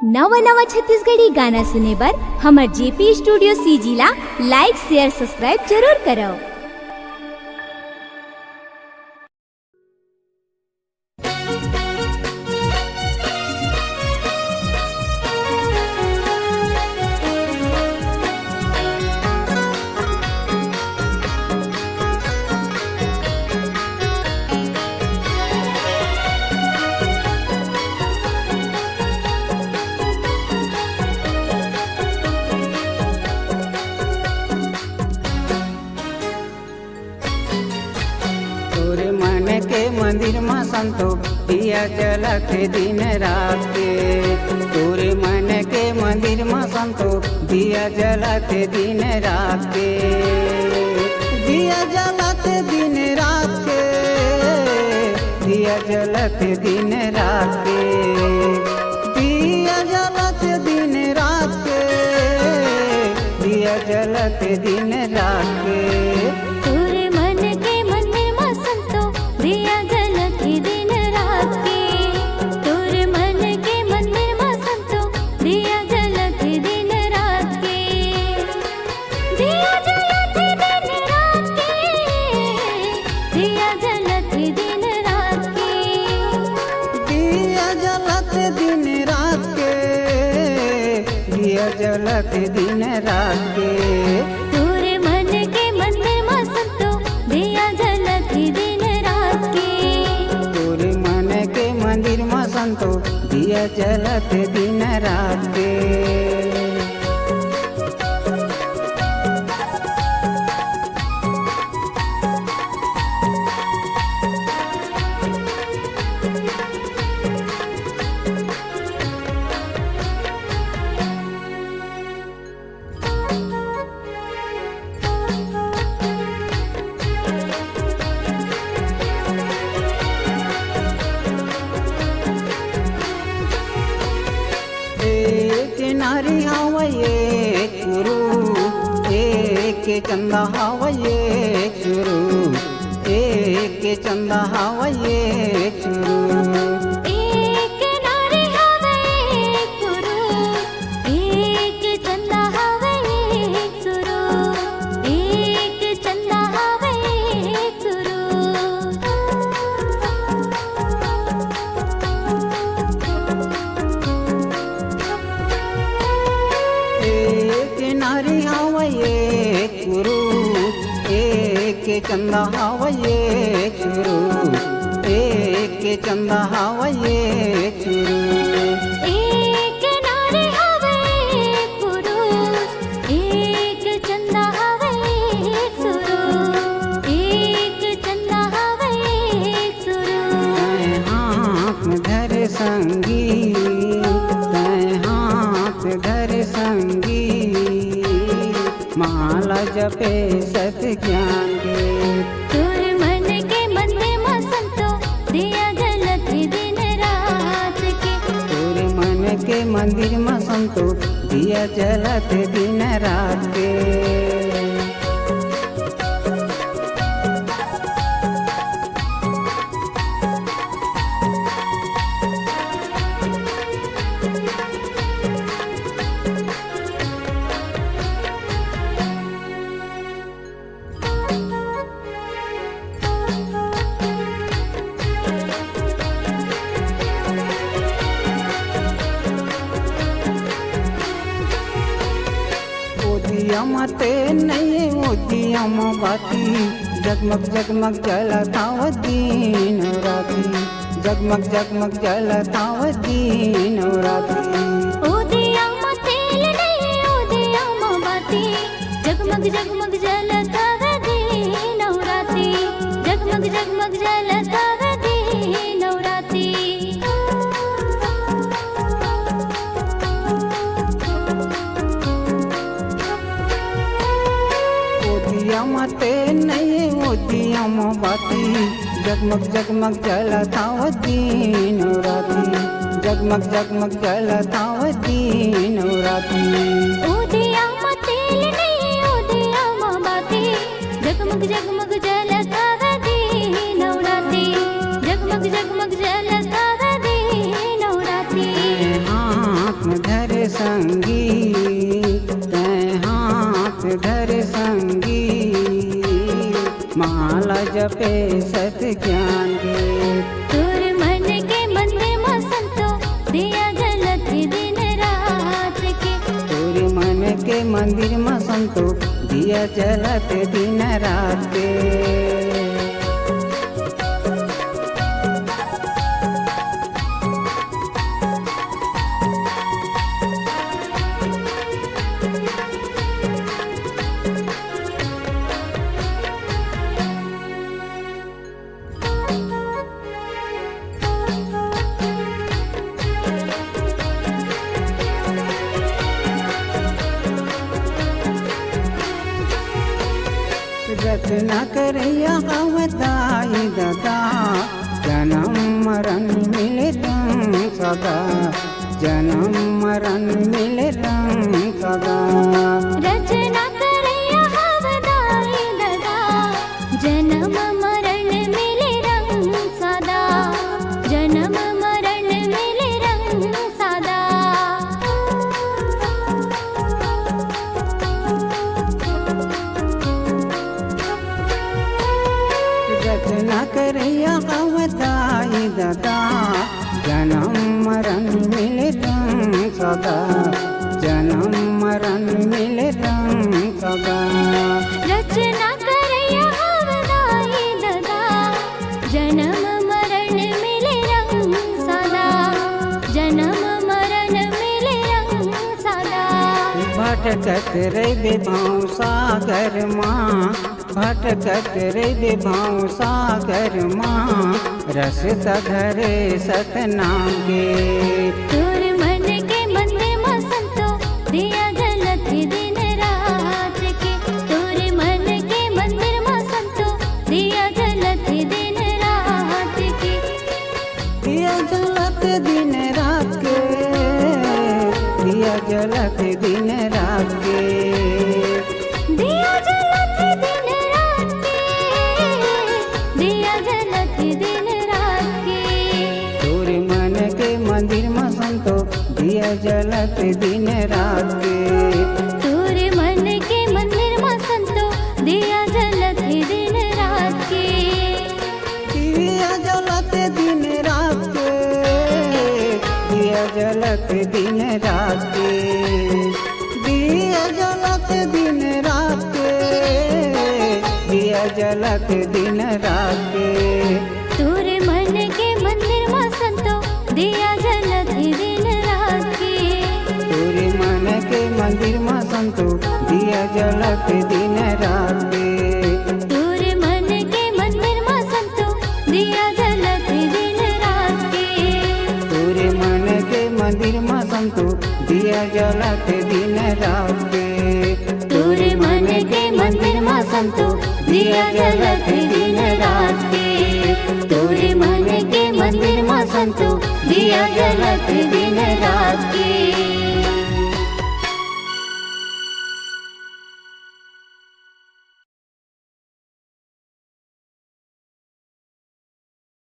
नवा नवा छत्तीसगढ़ी गाना सुने बर हमर जेपी स्टूडियो सीजी ला लाइक शेयर सब्सक्राइब जरूर करो। तोरे मन के मंदिर में संतो दिया जलत दिन रात के। तोरे मन के मंदिर में संतो दिया जलत दिन रात के। दिया जलत दिन रात के। दिया जलत दिन रात के। दिया जलत दिन रात के। दिया जलत दिन रात के। जलत दिन रात के। तोरे मन के मंदिर में संतो दिया जलत दिन रात के। तोरे मन के मंदिर में संतो दिया जलत दिन रात के। नारी हवये शुरू एक चंदा हवये शुरू एक चंदा हवये शुरू। एक नारी हवये शुरू एक चंदा हवये शुरू एक चंदा हवये शुरू। नारी हवये शुरू एक चंदा हवये शुरू एक चंदा हवये शुरू। एक नारी हवये पुरुष एक चंदा हवये शुरू एक चंदा हवये शुरू। हाथ धर संगी हाथ धर संगी माला जपे सत ज्ञान के। तोरे मन के मंदिर में संतो दिया जलत दिन रात के। तोरे मन के मंदिर में संतो दिया जलत दिन रात के। मते नहीं उदियम बाती जगमग जगमग जलता दिन राती जगमग जगमग जलता दिन राती। उदियम तेल नहीं उदियम बाती जगमग जगमग जलता दिन राती जगमग जगमग जलता दिन राती। मते नहीं उदियम बाती जगमग जगमग जलता दिन राती जगमग जगमग जलता दिन राती। उदियम तेल नहीं उदियम बाती जगमग जगमग जलता दिन राती जगमग जगमग जलता दिन राती। संगी तैं हाथ धर संगी माला जपे सत ज्ञान के तोर मन के मंदिर में संतो दिया जलत दिन रात के तोर मन के मंदिर में संतो दिया जलत दिन रात के रचना करैया अवताई दादा जन्म मरण मिले रंग सदा जन्म मरण मिले रंग सदा रचना करैया हवदाई दादा जन्म मरण मिले रंग सदा जन्म मरण मिले रंग सदा रचना करैया अवताई दादा जन्म मरण मिले रंग सदा जन्म मरण मिले रंग सदा रचना करैया हवदाई दादा जन्म मरण मिले रंग सदा जन्म मरण मिले रंग सदा भटकत रे विभाव सागर माँ भटकत रे विभाव सागर माँ रस धरे सतनाम के तोर मन के मंदिर में संतो दिया जलत दिन रात के तोर मन के मंदिर में संतो दिया जलत दिन रात के दिया जलत दिन रात के दिया जलत दिन रात के दिया जलत दिन रात के दिया जलत दिन रात के तोर मन के मंदिर में संतो दिया जलत दिन रात के तोर मन के मंदिर में संतो दिया जलत दिन रात के दिया जलत दिन रात के दिया जलत दिन रात के दिया जलत दिन रात के दिया जलत दिन रात के तोर मन के मंदिर में संतो दिया जलत दिन रात के तोर मन के मंदिर में संतो दिया जलत दिन रात के तोर मन के मंदिर में संतो दिया जलत दिन रात के तोर मन के मंदिर में संतो दिया जलत दिन रात के तोर मन के मंदिर में संतो दिया जलत दिन रात के तोर मन के मंदिर में संतो दिया जलत दिन रात के।